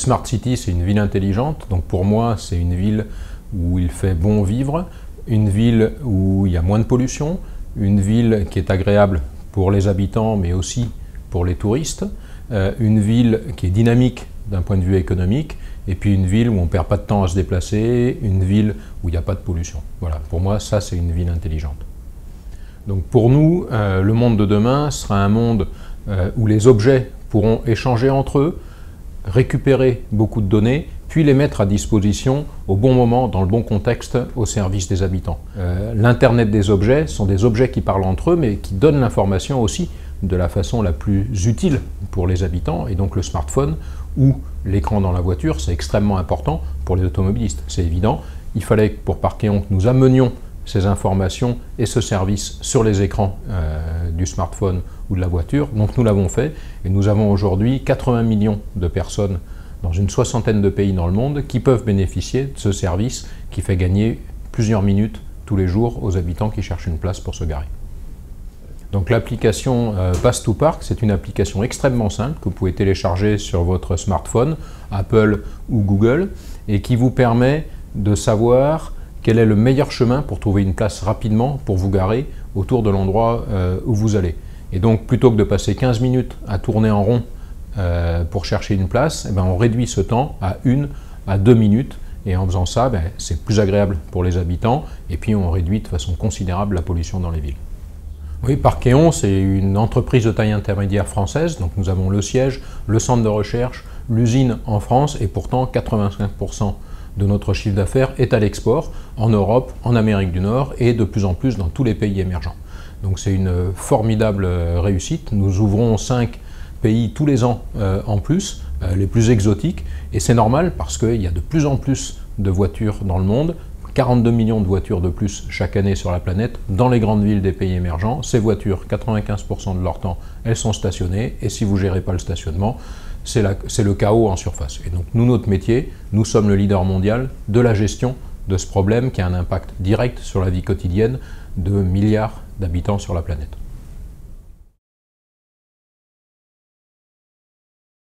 smart city, c'est une ville intelligente. Donc pour moi, c'est une ville où il fait bon vivre, une ville où il y a moins de pollution, une ville qui est agréable pour les habitants, mais aussi pour les touristes, une ville qui est dynamique d'un point de vue économique, et puis une ville où on ne perd pas de temps à se déplacer, une ville où il n'y a pas de pollution. Voilà, pour moi, ça, c'est une ville intelligente. Donc pour nous, le monde de demain sera un monde où les objets pourront échanger entre eux, récupérer beaucoup de données, puis les mettre à disposition au bon moment, dans le bon contexte, au service des habitants. L'Internet des objets sont des objets qui parlent entre eux, mais qui donnent l'information aussi de la façon la plus utile pour les habitants, et donc le smartphone ou l'écran dans la voiture, c'est extrêmement important pour les automobilistes, c'est évident. Il fallait pour Parkeon que nous amenions ces informations et ce service sur les écrans du smartphone ou de la voiture, donc nous l'avons fait, et nous avons aujourd'hui 80 millions de personnes dans une soixantaine de pays dans le monde qui peuvent bénéficier de ce service qui fait gagner plusieurs minutes tous les jours aux habitants qui cherchent une place pour se garer. Donc l'application Pass2Park, c'est une application extrêmement simple que vous pouvez télécharger sur votre smartphone, Apple ou Google, et qui vous permet de savoir quel est le meilleur chemin pour trouver une place rapidement pour vous garer autour de l'endroit où vous allez. Et donc plutôt que de passer 15 minutes à tourner en rond pour chercher une place, eh ben, on réduit ce temps à 1 à 2 minutes, et en faisant ça, ben, c'est plus agréable pour les habitants, et puis on réduit de façon considérable la pollution dans les villes. Oui, Parkeon, c'est une entreprise de taille intermédiaire française, donc nous avons le siège, le centre de recherche, l'usine en France, et pourtant 85% de notre chiffre d'affaires est à l'export, en Europe, en Amérique du Nord, et de plus en plus dans tous les pays émergents. Donc c'est une formidable réussite. Nous ouvrons 5 pays tous les ans en plus, les plus exotiques, et c'est normal parce qu'il y a de plus en plus de voitures dans le monde, 42 millions de voitures de plus chaque année sur la planète, dans les grandes villes des pays émergents. Ces voitures, 95% de leur temps, elles sont stationnées, et si vous ne gérez pas le stationnement, c'est le chaos en surface. Et donc nous, notre métier, nous sommes le leader mondial de la gestion de ce problème qui a un impact direct sur la vie quotidienne de milliards d'habitants sur la planète.